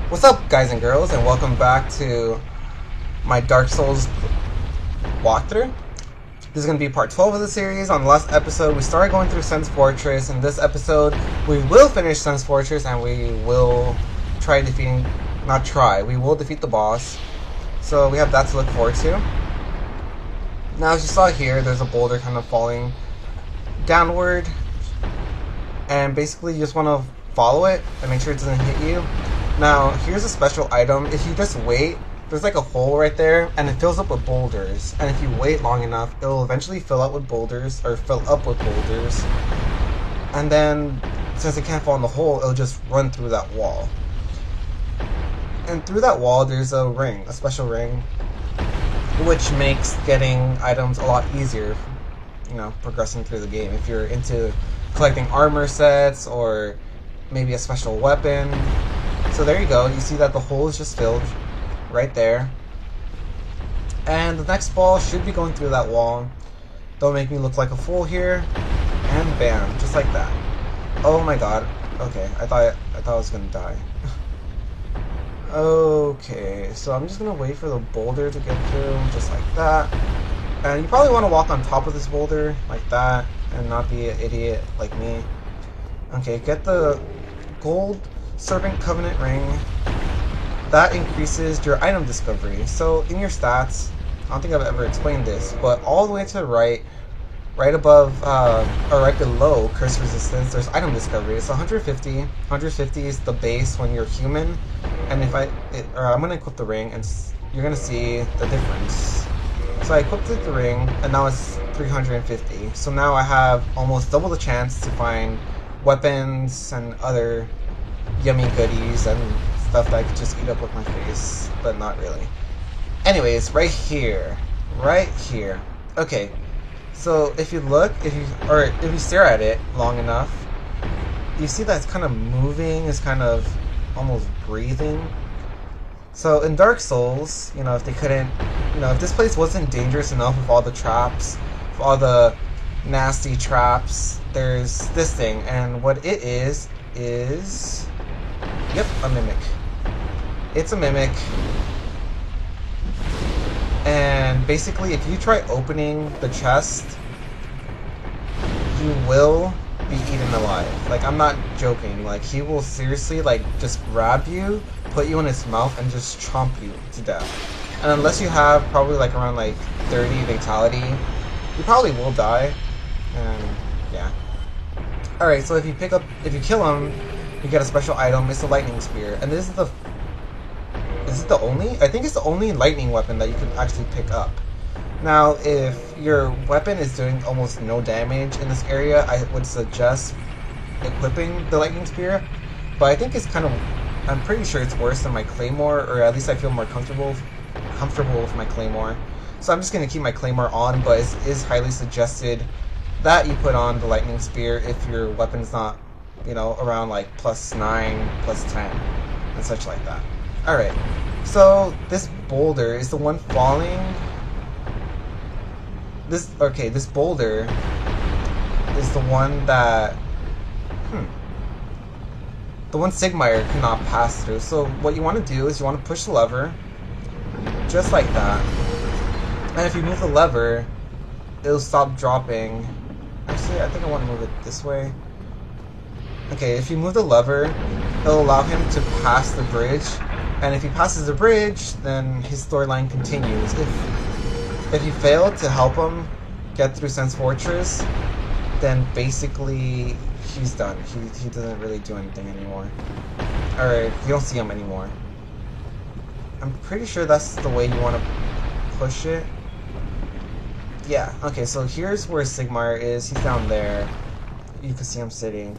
What's up, guys and girls, and welcome back to my Dark Souls walkthrough. This is going to be part 12 of the series. On the last episode, we started going through Sen's Fortress. In this episode, we will finish Sen's Fortress, and we will we will defeat the boss. So we have that to look forward to. Now, as you saw here, there's a boulder kind of falling downward, and basically you just want to follow it and make sure it doesn't hit you. Now, here's a special item. If you just wait, there's like a hole right there, and it fills up with boulders. And if you wait long enough, it'll eventually fill up with boulders. And then, since it can't fall in the hole, it'll just run through that wall. And through that wall, there's a ring, a special ring, which makes getting items a lot easier, progressing through the game. If you're into collecting armor sets, or maybe a special weapon. So there you go, you see that the hole is just filled right there. And the next ball should be going through that wall. Don't make me look like a fool here. And bam, just like that. Oh my god. Okay, I thought I was gonna die. Okay, so I'm just gonna wait for the boulder to get through, just like that. And you probably want to walk on top of this boulder, like that, and not be an idiot like me. Okay, get the gold Serpent Covenant ring. That increases your item discovery. So in your stats, I don't think I've ever explained this, but all the way to the right above, or right below curse resistance, there's item discovery. It's 150. 150 is the base when you're human. And if I'm gonna equip the ring, and you're gonna see the difference. So I equipped the ring, and now it's 350. So now I have almost double the chance to find weapons and other yummy goodies and stuff that I could just eat up with my face, but not really. Anyways, right here. Okay, so if you look, if you stare at it long enough, you see that it's kind of moving, it's kind of almost breathing. So in Dark Souls, if they couldn't, if this place wasn't dangerous enough with all the traps, with all the nasty traps, there's this thing, and what it is, yep, a mimic. It's a mimic. And basically, if you try opening the chest, you will be eaten alive. Like, I'm not joking. Like, he will seriously, just grab you, put you in his mouth, and just chomp you to death. And unless you have probably, around, 30 vitality, you probably will die. And, yeah. Alright, so if you kill him, you get a special item. It's a lightning spear, and is it the only? I think it's the only lightning weapon that you can actually pick up. Now, if your weapon is doing almost no damage in this area, I would suggest equipping the lightning spear. But I think I'm pretty sure it's worse than my claymore, or at least I feel more comfortable with my claymore. So I'm just gonna keep my claymore on, but it is highly suggested that you put on the lightning spear if your weapon's not, around +9, +10, and such like that. Alright, so this boulder is the one falling. This boulder is the one that, the one Sigmire cannot pass through. So what you want to do is you want to push the lever, just like that. And if you move the lever, it'll stop dropping. Actually, I think I want to move it this way. Okay, if you move the lever, it'll allow him to pass the bridge, and if he passes the bridge, then his storyline continues. If you fail to help him get through Sen's Fortress, then basically he's done. He doesn't really do anything anymore. Alright, you don't see him anymore. I'm pretty sure that's the way you want to push it. Yeah, okay, so here's where Sigmire is. He's down there. You can see him sitting.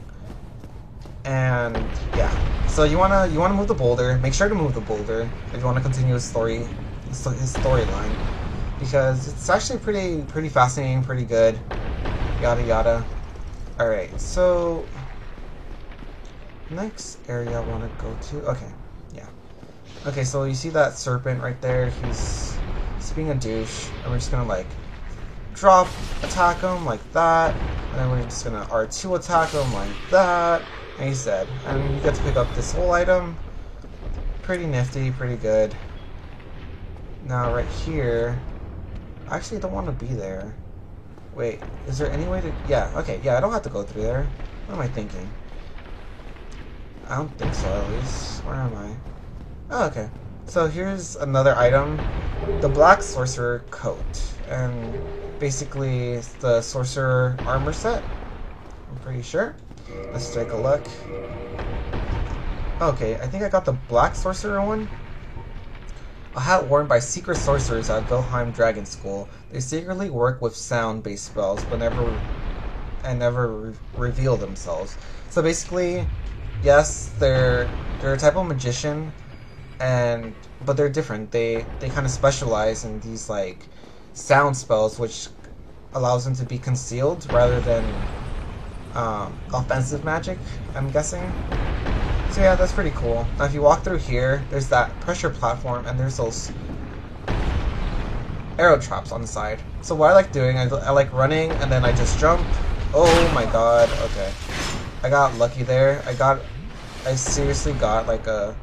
And yeah, so you wanna move the boulder. Make sure to move the boulder if you want to continue his storyline, because it's actually pretty fascinating, pretty good. Yada yada. All right, so next area I want to go to. Okay, yeah. Okay, so you see that serpent right there? He's being a douche, and we're just gonna drop attack him like that, and then we're just gonna R2 attack him like that. And he's dead. And you get to pick up this whole item. pretty nifty, pretty good. Now right here, I actually don't want to be there. Wait, is there any way to... Yeah, okay, yeah, I don't have to go through there. What am I thinking? I don't think so, at least. Where am I? Oh, okay. So here's another item. The Black Sorcerer Coat. And basically, it's the Sorcerer armor set. I'm pretty sure. Let's take a look. Okay, I think I got the Black Sorcerer one. A hat worn by secret sorcerers at Vilheim Dragon School. They secretly work with sound-based spells, but never reveal themselves. So basically, yes, they're a type of magician, but they're different. They kind of specialize in these like sound spells, which allows them to be concealed rather than offensive magic, I'm guessing. So yeah, that's pretty cool. Now if you walk through here, there's that pressure platform and there's those arrow traps on the side. So what I like doing, I like running and then I just jump. Oh my god, okay. I got lucky there. I seriously got like a...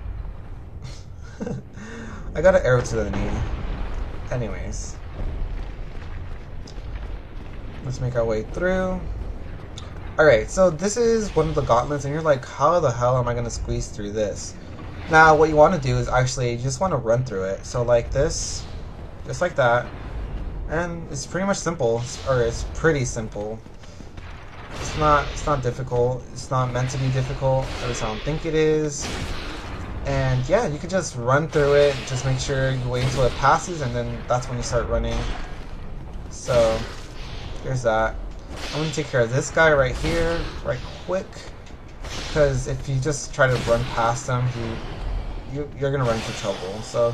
I got an arrow to the knee. Anyways. Let's make our way through. Alright, so this is one of the gauntlets, and you're like, how the hell am I going to squeeze through this? Now, what you want to do is actually, you just want to run through it. So like this, just like that, and it's pretty much simple, or it's pretty simple. It's not difficult, it's not meant to be difficult, at least I don't think it is. And yeah, you can just run through it, just make sure you wait until it passes, and then that's when you start running. So, there's that. I'm going to take care of this guy right here, right quick, because if you just try to run past him, you're going to run into trouble. So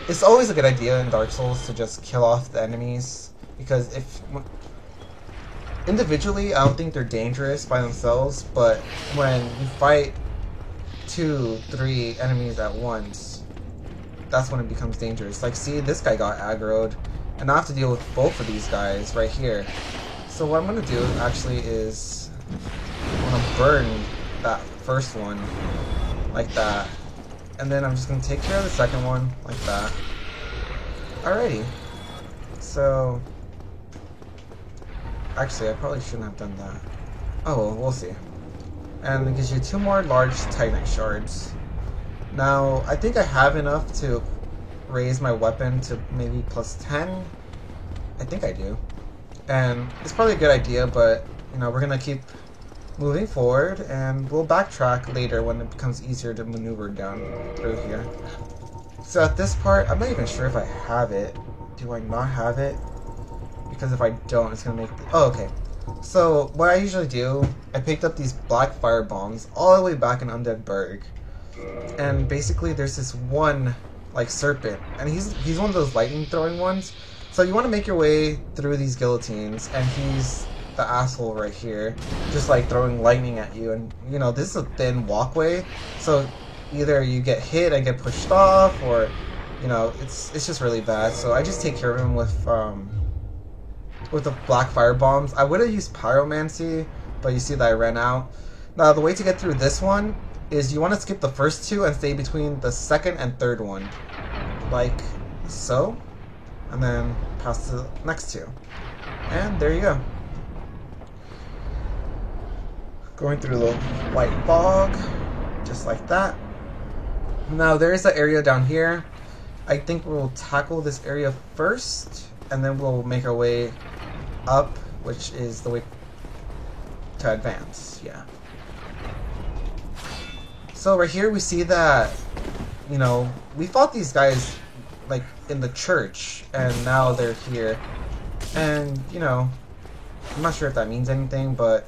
it's always a good idea in Dark Souls to just kill off the enemies, because individually, I don't think they're dangerous by themselves, but when you fight 2, 3 enemies at once, that's when it becomes dangerous. Like, see, this guy got aggroed, and I have to deal with both of these guys right here. So what I'm going to do actually is I'm going to burn that first one like that, and then I'm just going to take care of the second one like that. Alrighty. So actually I probably shouldn't have done that. Oh well, we'll see. And it gives you 2 more large Titanite shards. Now I think I have enough to raise my weapon to maybe +10. I think I do. And it's probably a good idea, but you know, we're gonna keep moving forward and we'll backtrack later when it becomes easier to maneuver down through here. So at this part, I'm not even sure if I have it. Do I not have it? Because if I don't, it's gonna make oh, okay. So what I usually do, I picked up these black fire bombs all the way back in Undead Burg. And basically there's this one like serpent, and he's one of those lightning throwing ones. So you want to make your way through these guillotines, and he's the asshole right here, just like throwing lightning at you. And you know, this is a thin walkway, so either you get hit and get pushed off, or you know, it's just really bad. So I just take care of him with the black fire bombs. I would have used pyromancy, but you see that I ran out. Now the way to get through this one is you want to skip the first 2 and stay between the second and third one, like so, and then pass to the next 2, and there you go. Going through the white fog, just like that. Now there is an area down here. I think we'll tackle this area first, and then we'll make our way up, which is the way to advance. Yeah. So right here we see that, you know, we fought these guys like in the church, and now they're here. And, you know, I'm not sure if that means anything, but,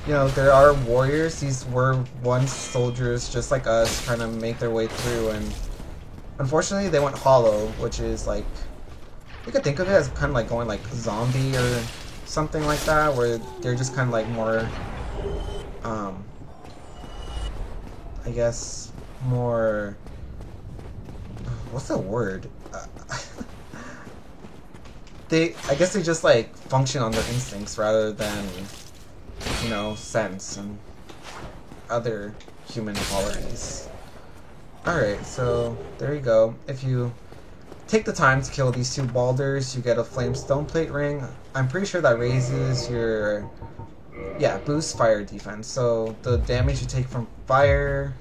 you know, there are warriors. These were once soldiers just like us, trying to make their way through, and unfortunately they went hollow, which is like, you could think of it as kind of like going like zombie or something like that, where they're just kind of like more, I guess, more, what's the word? I guess they just like function on their instincts rather than, you know, sense and other human qualities. Alright, so there you go. If you take the time to kill these two boulders, you get a flame stone plate ring. I'm pretty sure that raises your, yeah, boosts fire defense. So the damage you take from fire,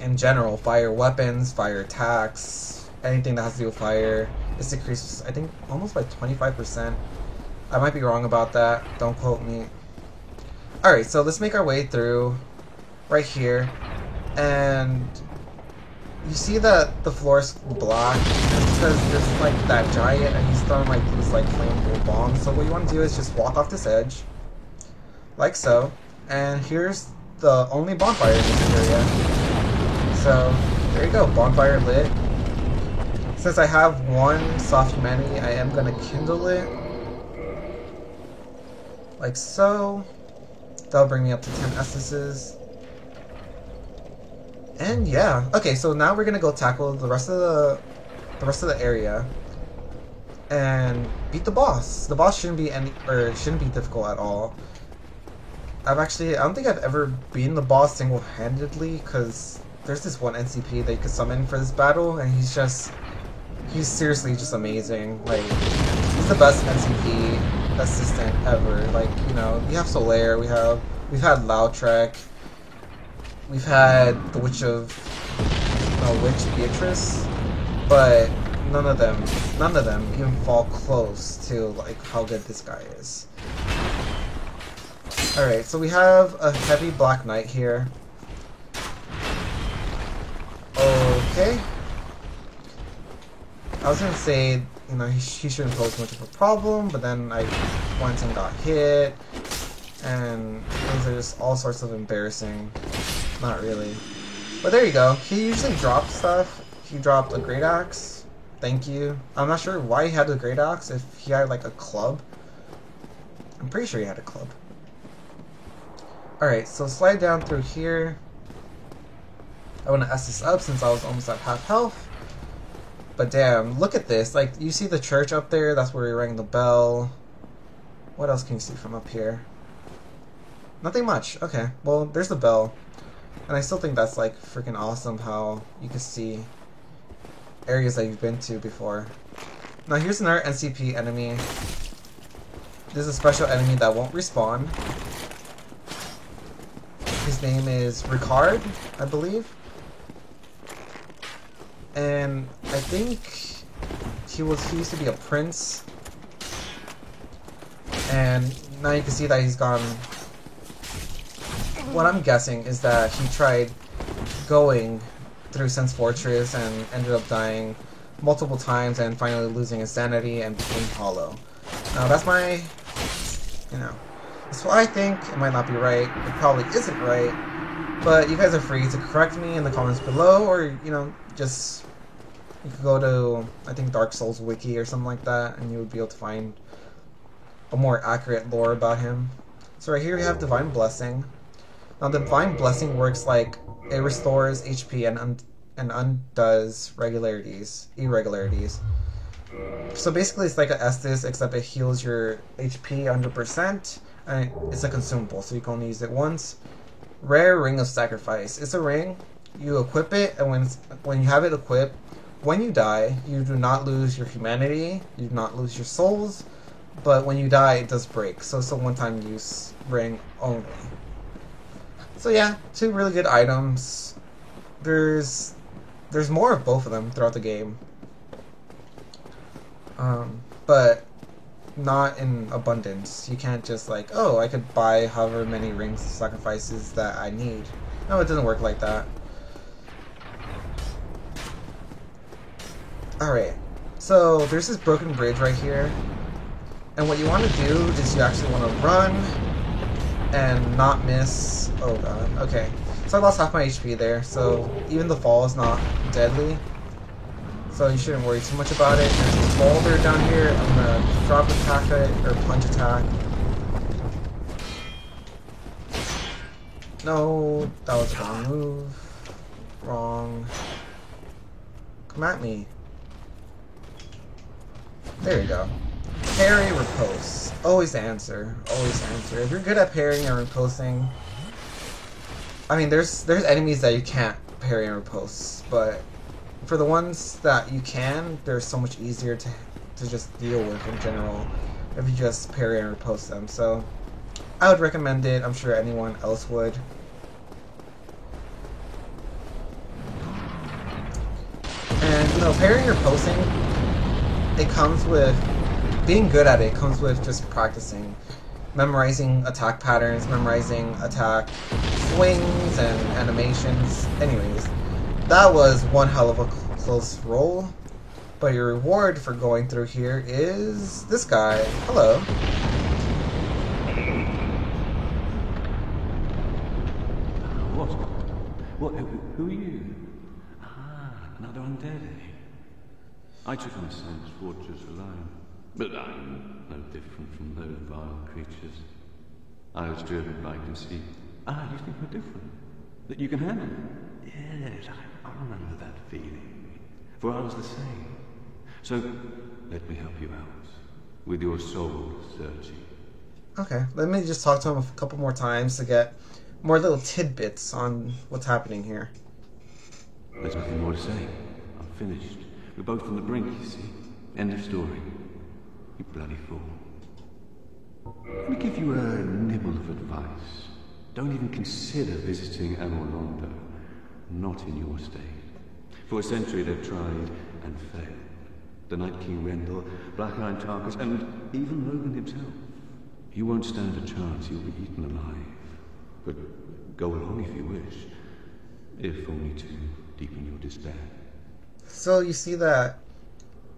in general, fire weapons, fire attacks, anything that has to do with fire, is decreased, I think, almost by 25%. I might be wrong about that. Don't quote me. Alright, so let's make our way through right here. And you see that the floor is black because there's like that giant and he's throwing like these like flammable bombs. So what you want to do is just walk off this edge, like so. And here's the only bonfire in this area. So there you go, bonfire lit. Since I have one soft humanity, I am gonna kindle it, like so. That'll bring me up to 10 essences. And yeah, okay. So now we're gonna go tackle the rest of the area and beat the boss. The boss shouldn't be shouldn't be difficult at all. I don't think I've ever beaten the boss single-handedly because there's this one NCP that you could summon for this battle, and he's seriously just amazing. Like, he's the best NCP assistant ever. Like, you know, we have Solaire, we've had Lautrec, we've had the Witch Beatrice, but none of them even fall close to like how good this guy is. Alright, so we have a heavy Black Knight here. Okay. I was gonna say, you know, he shouldn't pose much of a problem, but then I went and got hit, and those are just all sorts of embarrassing. Not really. But there you go. He usually drops stuff. He dropped a Great Axe. Thank you. I'm not sure why he had the Great Axe, if he had like a club. I'm pretty sure he had a club. Alright, so slide down through here. I want to S this up since I was almost at half health. But damn, look at this. Like, you see the church up there? That's where we rang the bell. What else can you see from up here? Nothing much. Okay, well, there's the bell. And I still think that's, like, freaking awesome how you can see areas that you've been to before. Now, here's another NCP enemy. There's a special enemy that won't respawn. His name is Ricard, I believe. And I think he used to be a prince. And now you can see that he's gone. What I'm guessing is that he tried going through Sense Fortress and ended up dying multiple times and finally losing his sanity and became hollow. Now that's my, you know, that's what I think. It might not be right. It probably isn't right. But you guys are free to correct me in the comments below, or, you know, just, you could go to, I think, Dark Souls Wiki or something like that, and you would be able to find a more accurate lore about him. So right here we have Divine Blessing. Now, Divine Blessing works like it restores HP and undoes irregularities. So basically it's like an Estus, except it heals your HP 100%, and it's a consumable, so you can only use it once. Rare Ring of Sacrifice. It's a ring, you equip it, and when you have it equipped, when you die, you do not lose your humanity, you do not lose your souls, but when you die, it does break, so it's a one-time use ring only. So yeah, two really good items. There's more of both of them throughout the game. But not in abundance. You can't just like, oh, I could buy however many rings of sacrifices that I need. No, it doesn't work like that. Alright, so there's this broken bridge right here. And what you want to do is you actually want to run and not miss. Oh god, okay. So I lost half my HP there, so even the fall is not deadly. So you shouldn't worry too much about it. There's a boulder down here. I'm gonna drop attack it, or plunge attack. No, that was the wrong move. Wrong. Come at me. There you go. Parry, riposte. Always answer. Always answer. If you're good at parrying and riposting, I mean, there's enemies that you can't parry and riposte, but for the ones that you can, they're so much easier to just deal with in general if you just parry and riposte them. So I would recommend it. I'm sure anyone else would. And you know, parrying or posting, it comes with being good at it. It comes with just practicing, memorizing attack patterns, memorizing attack swings and animations. Anyways, that was one hell of a close roll. But your reward for going through here is this guy. Hello. What? Who are you? Ah, another undead, eh? I took on Sen's fortress alone, but I'm no different from those vile creatures. I was driven by conceit. Ah, you think we're different? That you can handle it? Yes, I remember that feeling. For I was the same. So, let me help you out. With your soul searching. Okay, let me just talk to him a couple more times to get more little tidbits on what's happening here. There's nothing more to say. I'm finished. We're both on the brink, you see. End of story. You bloody fool. Let me give you a nibble of advice. Don't even consider visiting Anor Londo. Not in your state. For a century they've tried and failed. The Night King Rendell, Black Iron Tarkus, and even Logan himself. You won't stand a chance. You'll be eaten alive. But go along if you wish. If only to deepen your despair. So you see that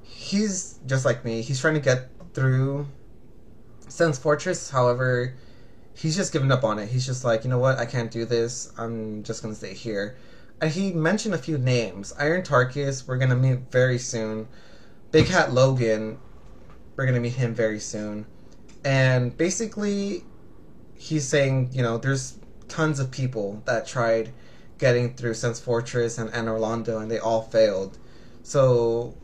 he's just like me. He's trying to get through Sen's Fortress. However, he's just given up on it. He's just like, you know what? I can't do this. I'm just going to stay here. And he mentioned a few names. Iron Tarkus, we're going to meet very soon. Big Hat Logan, we're going to meet him very soon. And basically, he's saying, you know, there's tons of people that tried getting through Sen's Fortress and Anor Londo, and they all failed. So,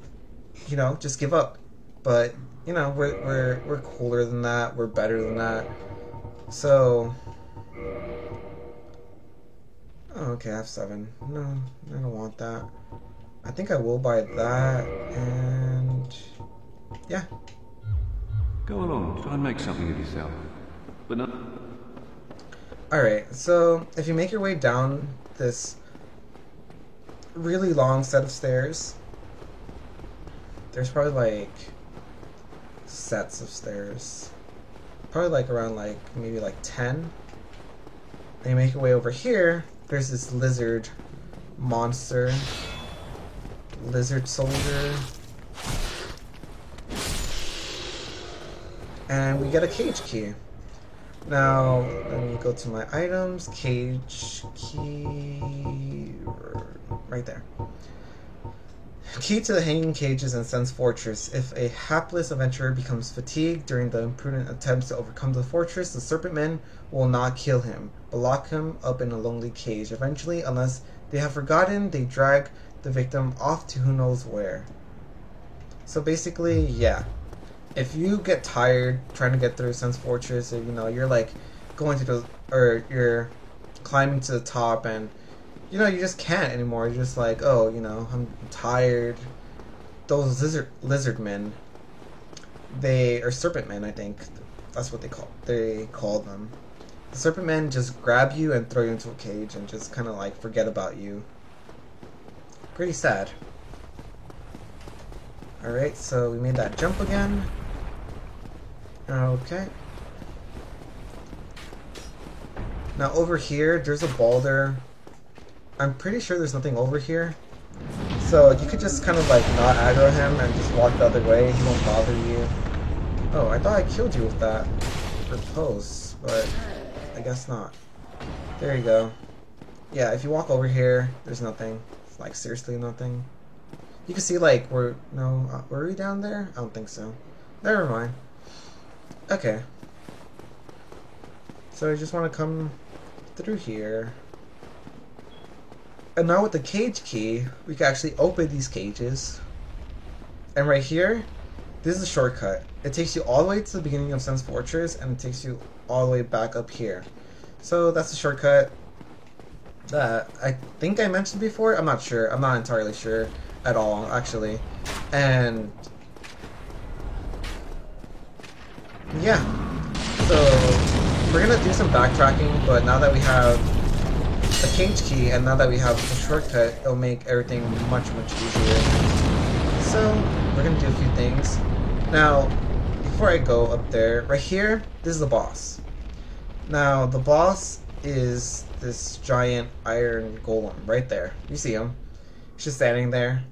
you know, just give up. But, you know, we're cooler than that. We're better than that. So, oh, okay, I have 7. No, I don't want that. I think I will buy that, and yeah. Go along, try and make something of yourself. But not... Alright, so if you make your way down this really long set of stairs, there's probably like sets of stairs. Probably like around like maybe like 10. Then you make your way over here, there's this lizard monster. Lizard soldier. And we get a cage key. Now, let me go to my items. Cage key. Right there. Key to the hanging cages in Sen's Fortress. If a hapless adventurer becomes fatigued during the imprudent attempts to overcome the fortress, the Serpent Men will not kill him, but lock him up in a lonely cage. Eventually, unless they have forgotten, they drag the victim off to who knows where. So basically, yeah. If you get tired trying to get through Sen's Fortress, or, you know, you're like going to the, or you're climbing to the top and, you know, you just can't anymore. You're just like, oh, you know, I'm tired. Those lizard men, they are serpent men, I think. That's what they call them. The serpent men just grab you and throw you into a cage and just kind of like forget about you. Pretty sad. Alright, so we made that jump again. Okay. Now over here, there's a boulder. I'm pretty sure there's nothing over here. So you could just kind of like not aggro him and just walk the other way. He won't bother you. Oh, I thought I killed you with that pose, but I guess not. There you go. Yeah, if you walk over here, there's nothing. It's like seriously nothing. You can see like were we down there? I don't think so. Never mind. Okay. So I just want to come through here. And now with the cage key, we can actually open these cages. And right here, this is a shortcut. It takes you all the way to the beginning of Sen's Fortress, and it takes you all the way back up here. So that's the shortcut. that I think I mentioned before. I'm not sure. I'm not entirely sure at all, actually. And yeah, so we're gonna do some backtracking, but now that we have the cage key and now that we have the shortcut, it'll make everything much easier. So we're gonna do a few things. Now, before I go up there, right here, this is the boss. Now, the boss is this giant iron golem right there. You see him. He's just standing there.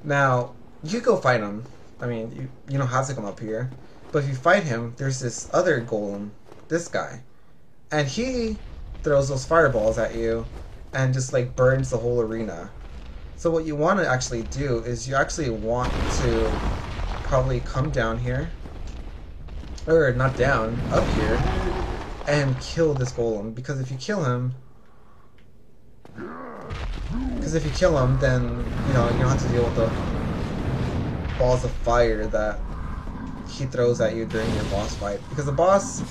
Now, you go fight him. I mean, you don't have to come up here. But if you fight him, there's this other golem, this guy. And he throws those fireballs at you and just like burns the whole arena. So what you want to actually do is you actually want to probably come down here. Or not down, up here. And kill this golem, because if you kill him, then you don't have to deal with the balls of fire that he throws at you during your boss fight. Because the boss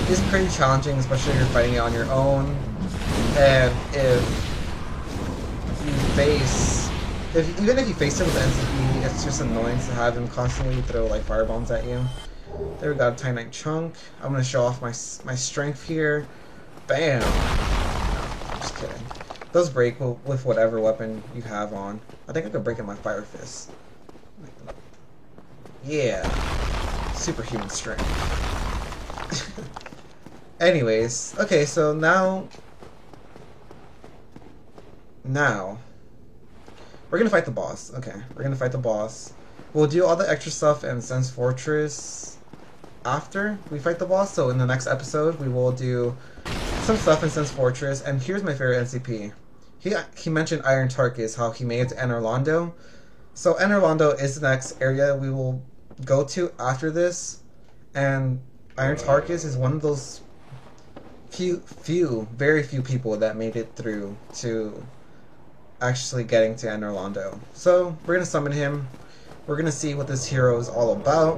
is pretty challenging, especially if you're fighting it on your own. And even if you face him with NCP, it's just annoying to have him constantly throw like fire bombs at you. There we got a Titanite chunk. I'm gonna show off my strength here. Bam! No, I'm just kidding. Those break with whatever weapon you have on. I think I could break it with my fire fist. Yeah, superhuman strength. Anyways, okay, so now we're gonna fight the boss. Okay, we're gonna fight the boss. We'll do all the extra stuff in Sen's Fortress after we fight the boss. So in the next episode, we will do some stuff in Sen's Fortress. And here's my favorite NCP. He mentioned Iron Tarkus, how he made it to Anor Londo. So Anor Londo is the next area we will go to after this. And Iron Tarkus is one of those very few people that made it through to actually getting to Anor Londo. So we're gonna summon him. We're gonna see what this hero is all about.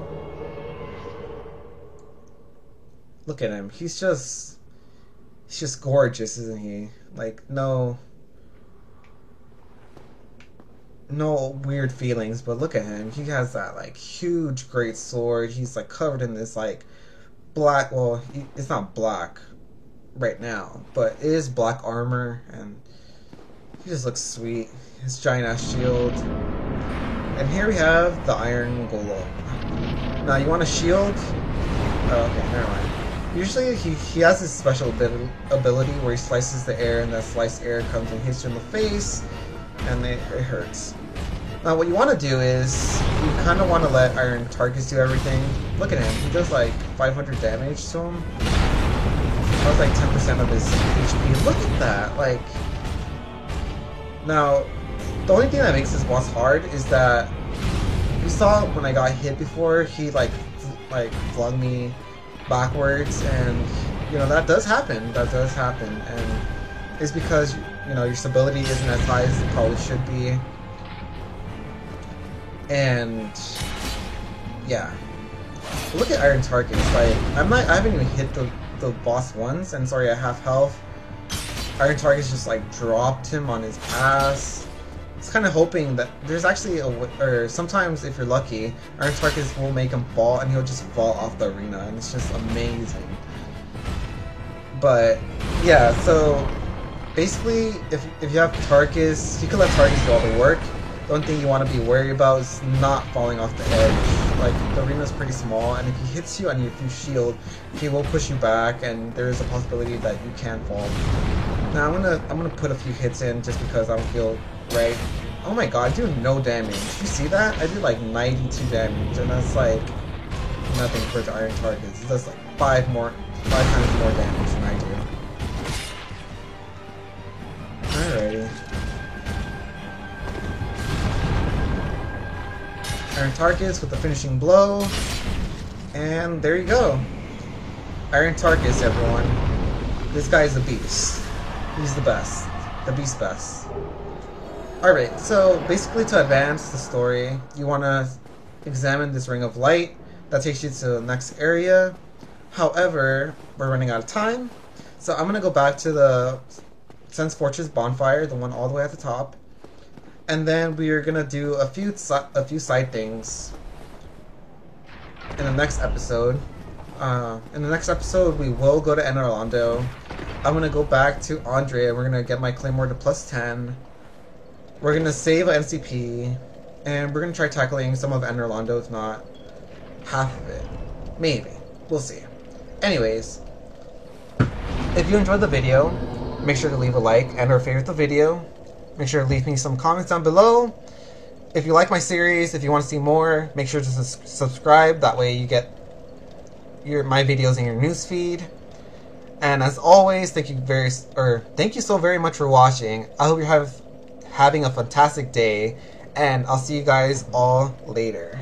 Look at him. He's just gorgeous, isn't he? Like, no weird feelings, but look at him. He has that like huge great sword. He's like covered in this like black, well, it's not black right now, but it is black armor, and he just looks sweet. His giant ass shield. And here we have the Iron Golem. Now, you want a shield? Oh, okay, never mind. Usually, he has this special ability where he slices the air, and that sliced air comes and hits you in the face, and it hurts. Now, what you want to do is, you kind of want to let Iron Tarkus do everything. Look at him. He does like 500 damage to him. That was like 10% of his HP. Look at that. Like, now, the only thing that makes this boss hard is that you saw when I got hit before, he like flung me backwards, and you know that does happen. That does happen, and it's because your stability isn't as high as it probably should be. And yeah, look at Iron Tarkus. Like I haven't even hit the boss once, and sorry, at half health. Iron Tarkus just like dropped him on his ass. It's kind of hoping that there's actually or sometimes if you're lucky, Iron Tarkus will make him fall and he'll just fall off the arena, and it's just amazing. But yeah, so basically if you have Tarkus, you can let Tarkus do all the work. The only thing you want to be worried about is not falling off the edge. Like, the arena's pretty small, and if he hits you and you shield, he will push you back, and there is a possibility that you can fall. Now I'm gonna put a few hits in just because I don't feel right. Oh my god, I do no damage. Did you see that? I did like 92 damage, and that's like nothing for the Iron Tarkus. It does like 5 times more damage than I do. Alrighty. Iron Tarkus with the finishing blow. And there you go. Iron Tarkus, everyone. This guy is a beast. He's the best. The beast best. Alright, so basically to advance the story, you want to examine this Ring of Light. That takes you to the next area. However, we're running out of time. So I'm going to go back to Sense Fortress Bonfire, the one all the way at the top. And then we are gonna do a few side things in the next episode. In the next episode, we will go to Anne Orlando. I'm gonna go back to Andre, and we're gonna get my Claymore to +10. We're gonna save an NCP, and we're gonna try tackling some of Anne Orlando, if not half of it. Maybe. We'll see. Anyways, if you enjoyed the video, make sure to leave a like and or favorite the video. Make sure to leave me some comments down below. If you like my series, if you want to see more, make sure to subscribe. That way you get my videos in your news feed. And as always, thank you so very much for watching. I hope you're having a fantastic day, and I'll see you guys all later.